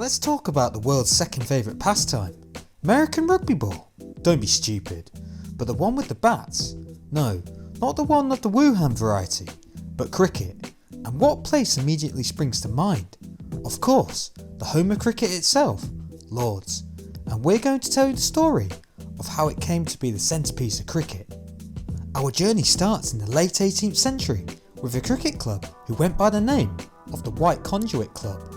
Let's talk about the world's second favourite pastime, American rugby ball. Don't be stupid, but the one with the bats? No, not the one of the Wuhan variety, but cricket. And what place immediately springs to mind? Of course, the home of cricket itself, Lord's. And we're going to tell you the story of how it came to be the centrepiece of cricket. Our journey starts in the late 18th century with a cricket club who went by the name of the White Conduit Club.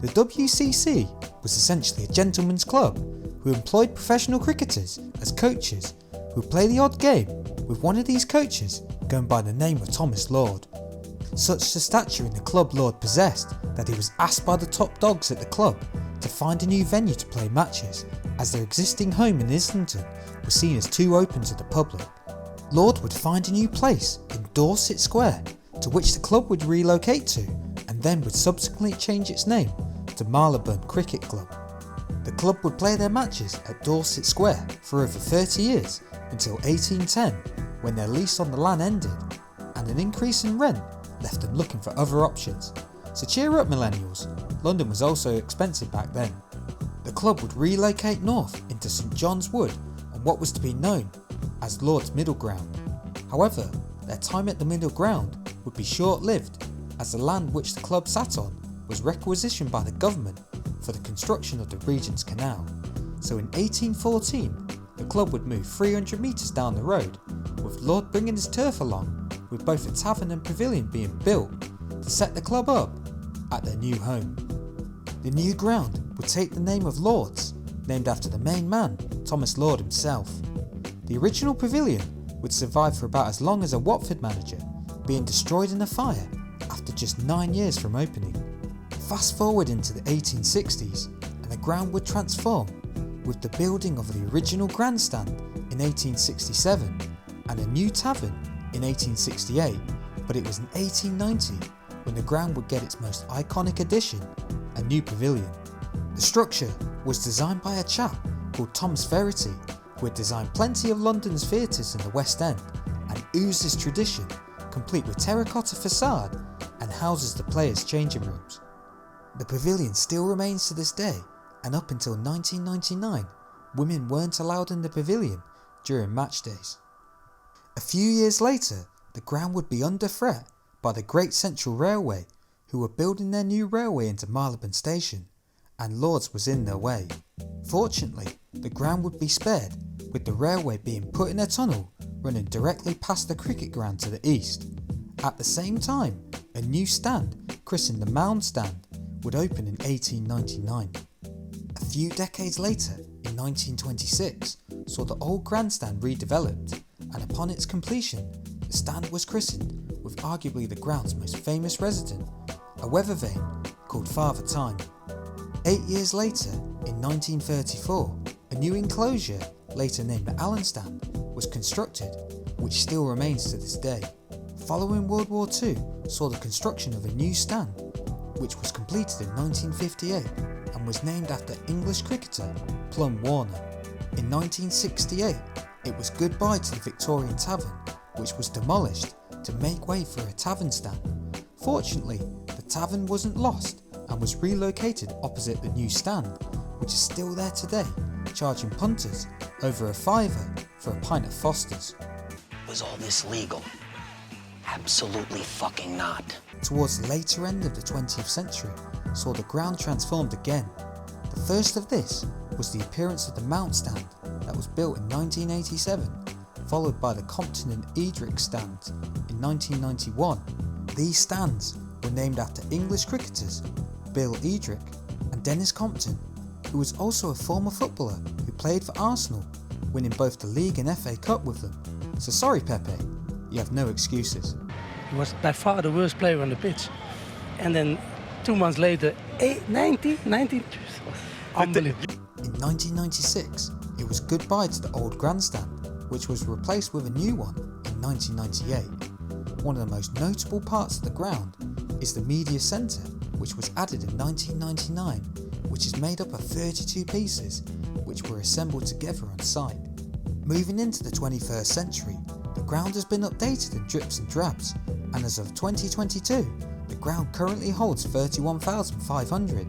The WCC was essentially a gentleman's club who employed professional cricketers as coaches who play the odd game, with one of these coaches going by the name of Thomas Lord. Such the stature in the club Lord possessed that he was asked by the top dogs at the club to find a new venue to play matches, as their existing home in Islington was seen as too open to the public. Lord would find a new place in Dorset Square, to which the club would relocate to, and then would subsequently change its name to Marylebone Cricket Club. The club would play their matches at Dorset Square for over 30 years until 1810, when their lease on the land ended and an increase in rent left them looking for other options. So cheer up millennials, London was also expensive back then. The club would relocate north into St John's Wood on what was to be known as Lord's Middle Ground. However, their time at the Middle Ground would be short-lived, as the land which the club sat on was requisitioned by the government for the construction of the Regent's Canal. So in 1814, the club would move 300 metres down the road, with Lord bringing his turf along, with both a tavern and pavilion being built to set the club up at their new home. The new ground would take the name of Lord's, named after the main man, Thomas Lord himself. The original pavilion would survive for about as long as a Watford manager, being destroyed in a fire after just 9 years from opening. Fast forward into the 1860s, and the ground would transform with the building of the original grandstand in 1867 and a new tavern in 1868, but it was in 1890 when the ground would get its most iconic addition, a new pavilion. The structure was designed by a chap called Thomas Verity, who had designed plenty of London's theatres in the West End and oozes tradition, complete with terracotta facade, and houses the players' changing rooms. The pavilion still remains to this day, and up until 1999, women weren't allowed in the pavilion during match days. A few years later, the ground would be under threat by the Great Central Railway, who were building their new railway into Marylebone Station, and Lord's was in their way. Fortunately, the ground would be spared, with the railway being put in a tunnel running directly past the cricket ground to the east. At the same time, a new stand, christened the Mound Stand, would open in 1899. A few decades later, in 1926, saw the old grandstand redeveloped, and upon its completion, the stand was christened with arguably the ground's most famous resident, a weather vane called Father Time. 8 years later, in 1934, a new enclosure, later named the Allen Stand, was constructed, which still remains to this day. Following World War II saw the construction of a new stand, which was completed in 1958 and was named after English cricketer Plum Warner. In 1968, it was goodbye to the Victorian Tavern, which was demolished to make way for a tavern stand. Fortunately, the tavern wasn't lost and was relocated opposite the new stand, which is still there today, charging punters over £5 for a pint of Foster's. Was all this legal? Absolutely fucking not. Towards the later end of the 20th century, saw the ground transformed again. The first of this was the appearance of the Mount Stand that was built in 1987, followed by the Compton and Edric stands in 1991. These stands were named after English cricketers Bill Edric and Dennis Compton, who was also a former footballer who played for Arsenal, winning both the League and FA Cup with them. So sorry Pepe, you have no excuses. He was by far the worst player on the pitch. And then 2 months later, 90, unbelievable. In 1996, it was goodbye to the old grandstand, which was replaced with a new one in 1998. One of the most notable parts of the ground is the media centre, which was added in 1999, which is made up of 32 pieces, which were assembled together on site. Moving into the 21st century, the ground has been updated in drips and drabs, and as of 2022, the ground currently holds 31,500,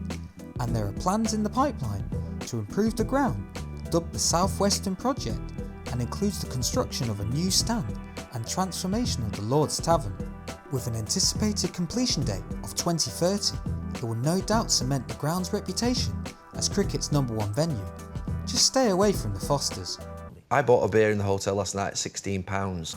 and there are plans in the pipeline to improve the ground, dubbed the South Western Project, and includes the construction of a new stand and transformation of the Lord's Tavern. With an anticipated completion date of 2030, it will no doubt cement the ground's reputation as cricket's #1 venue. Just stay away from the Fosters. I bought a beer in the hotel last night at £16.